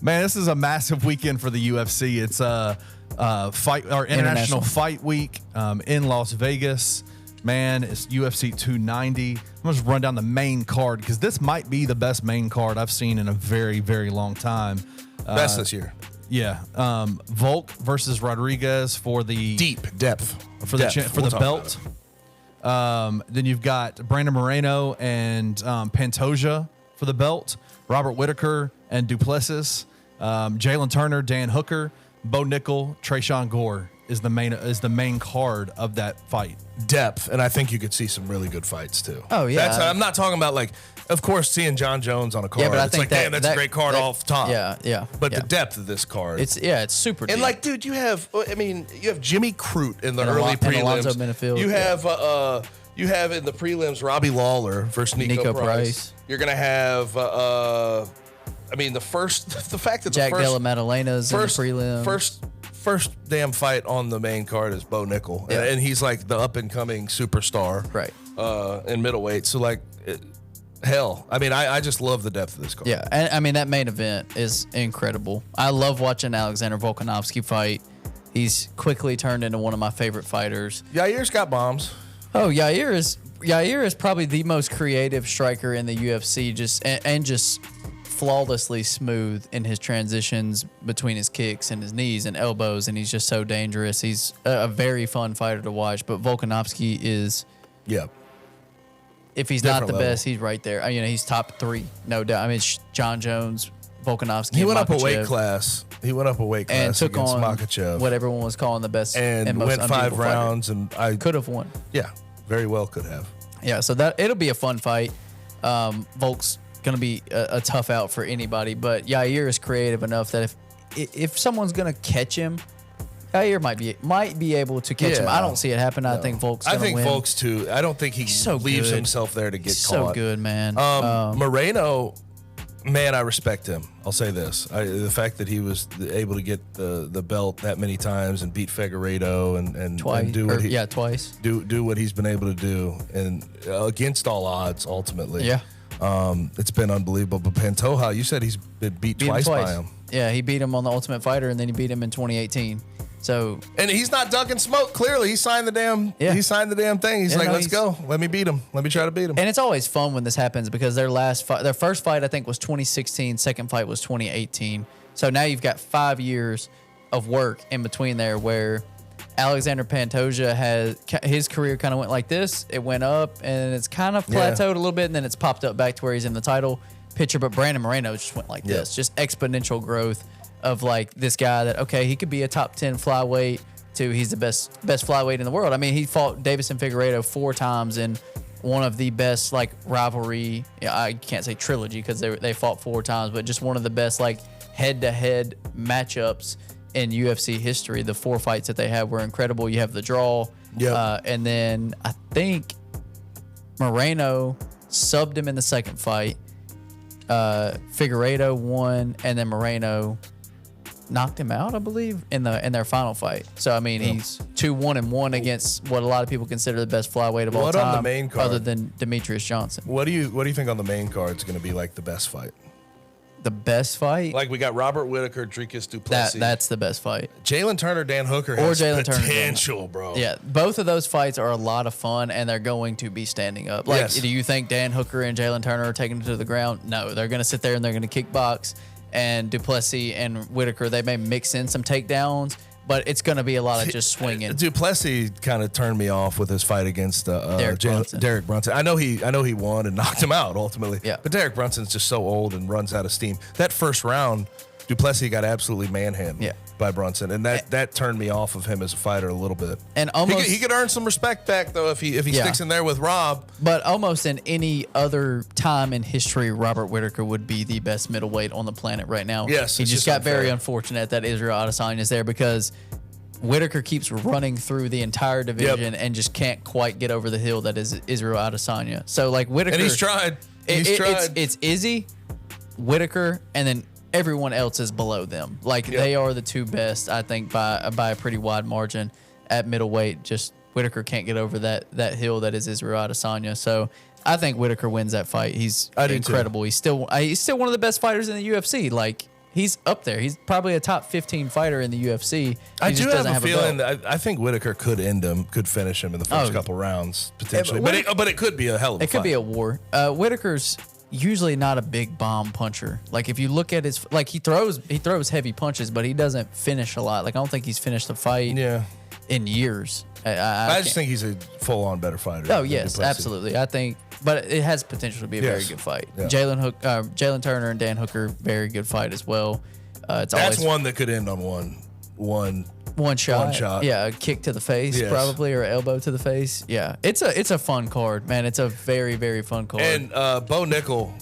Man, this is a massive weekend for the UFC. It's a international fight week in Las Vegas. Man, it's UFC 290. I'm going to just run down the main card because this might be the best main card I've seen in a very, very long time. Best this year. Yeah. Volk versus Rodriguez for the depth for the belt. Then you've got Brandon Moreno and Pantoja for the belt. Robert Whittaker and Duplessis. Jalen Turner, Dan Hooker, Bo Nickel, Trayshawn Gore is the main card of that fight. Depth, and I think you could see some really good fights too. Oh yeah, I'm not talking about like, of course, seeing John Jones on a card. Yeah, but I it's think like, damn, that's a great card off top. Yeah. But the depth of this card, it's super deep. And like, dude, you have Jimmy Crute in the early prelims. Alonzo Minifield. You have in the prelims Robbie Lawler versus Nico Price. You're gonna have the fact that Jack the Della Maddalena's in the prelim. First damn fight on the main card is Bo Nickel, and he's like the up and coming superstar, right? In middleweight, so like, hell, I mean, I just love the depth of this card. Yeah, and I mean that main event is incredible. I love watching Alexander Volkanovski fight. He's quickly turned into one of my favorite fighters. Yair's got bombs. Oh, Yair is probably the most creative striker in the UFC, just flawlessly smooth in his transitions between his kicks and his knees and elbows, and he's just so dangerous. He's a very fun fighter to watch, but Volkanovski is, if he's not the best, he's right there. You know, he's top 3, no doubt. I mean, John Jones, Volkanovski, he went up a weight class. And took on Makachev, what everyone was calling the best and most went 5 rounds, fighter. and I could have won. Yeah, very well could have. Yeah, so that it'll be a fun fight. Volk's going to be a tough out for anybody, but Yair is creative enough that if someone's going to catch him, Yair might be able to catch him. I don't see it happen. No. I think Volk's going to win. Volk's too. I don't think he leaves himself there to get caught. So good, man. Moreno, man, I respect him. I'll say this. The fact that he was able to get the belt that many times and beat Figueiredo and twice. Do what he's been able to do, and against all odds, ultimately. Yeah. It's been unbelievable. But Pantoja, you said he's been beat twice by him. Yeah, he beat him on the Ultimate Fighter, and then he beat him in 2018. So, and he's not ducking smoke. Clearly, he signed the damn. Yeah. He signed the damn thing. He's let's go. Let me beat him. Let me try to beat him. And it's always fun when this happens because their first fight I think was 2016. Second fight was 2018. So now you've got 5 years of work in between there where Alexander Pantoja his career kind of went like this. It went up and it's kind of plateaued a little bit, and then it's popped up back to where he's in the title picture. But Brandon Moreno just went like this, just exponential growth of like this guy that, okay, he could be a top 10 flyweight to he's the best flyweight in the world. I mean, he fought Davison Figueiredo 4 times in one of the best like rivalry. I can't say trilogy because they fought 4 times, but just one of the best like head-to-head matchups in UFC history. The 4 fights that they had were incredible. You have the draw, and then I think Moreno subbed him in the second fight. Figueiredo won, and then Moreno knocked him out, I believe, in their final fight. So I mean, he's 2-1-1 against what a lot of people consider the best flyweight of all time, on the main card, other than Demetrius Johnson. What do you think on the main card is going to be like the best fight? The best fight? Like we got Robert Whittaker, Dricus Duplessis. That's the best fight. Jalen Turner, Dan Hooker has potential, bro. Yeah, both of those fights are a lot of fun, and they're going to be standing up. Like, do you think Dan Hooker and Jalen Turner are taking it to the ground? No, they're going to sit there and they're going to kickbox. And Duplessis and Whittaker, they may mix in some takedowns, but it's going to be a lot of just swinging. Duplessis kind of turned me off with his fight against Derek Brunson. I know he won and knocked him out ultimately. Yeah. But Derek Brunson's just so old and runs out of steam. That first round, Duplessis got absolutely manhandled by Brunson, and that turned me off of him as a fighter a little bit. And almost he could earn some respect back though if he sticks in there with Rob. But almost in any other time in history, Robert Whittaker would be the best middleweight on the planet right now. Yes, he just got very unfortunate that Israel Adesanya is there because Whittaker keeps running through the entire division and just can't quite get over the hill that is Israel Adesanya. So like Whittaker, and he's tried. It's Izzy, Whittaker, and then everyone else is below them. Like they are the 2 best, I think, by a pretty wide margin at middleweight. Just Whittaker can't get over that hill that is Israel Adesanya. So I think Whittaker wins that fight. He's incredible. He's still one of the best fighters in the UFC. Like he's up there. He's probably a top 15 fighter in the UFC. I do have a feeling belt. that I think Whitaker could finish him in the first couple rounds potentially. But it could be a hell of a fight. It could be a war. Whitaker's usually not a big bomb puncher. Like if you look at his, like he throws heavy punches, but he doesn't finish a lot. Like I don't think he's finished a fight in years. I just think he's a full-on better fighter. Oh yes, absolutely. I think, but it has potential to be a very good fight. Yeah. Jalen Turner and Dan Hooker, very good fight as well. That's one that could end on one shot. Yeah, a kick to the face probably, or elbow to the face. Yeah, it's a fun card, man. It's a very, very fun card. And Bo Nickel,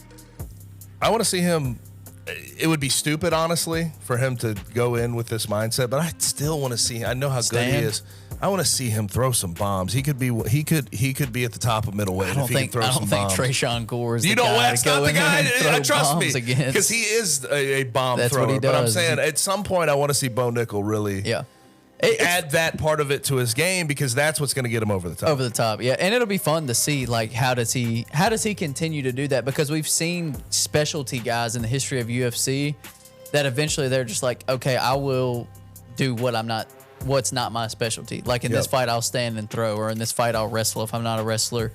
I want to see him. It would be stupid, honestly, for him to go in with this mindset, but I still want to see. I know how good he is. I want to see him throw some bombs. He could be at the top of middleweight if he can throw some bombs. I don't think Trayshawn Gore is the guy to go in and throw trust me, against. because he is a bomb That's thrower. What he does. But I'm saying at some point I want to see Bo Nickel really add that part of it to his game, because that's what's going to get him over the top. Over the top, yeah. And it'll be fun to see, like, how does he continue to do that? Because we've seen specialty guys in the history of UFC that eventually they're just like, okay, I will do what's not my specialty. Like in this fight, I'll stand and throw, or in this fight, I'll wrestle if I'm not a wrestler,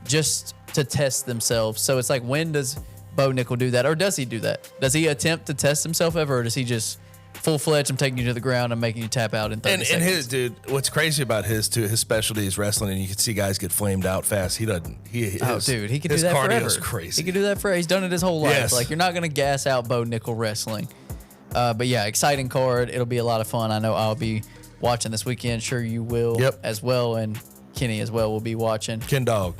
just to test themselves. So it's like, when does Bo Nickel do that, or does he do that? Does he attempt to test himself ever, or does he just full-fledged, I'm taking you to the ground and making you tap out in 30 seconds? And his, dude, what's crazy about his specialty is wrestling, and you can see guys get flamed out fast. He doesn't. He can do that forever. His cardio's crazy. He can do that forever. He's done it his whole life. Yes. Like, you're not going to gas out Bo Nickel wrestling. But yeah, exciting card. It'll be a lot of fun. I know I'll be watching this weekend. Sure you will as well, and Kenny as well will be watching. Ken Dog.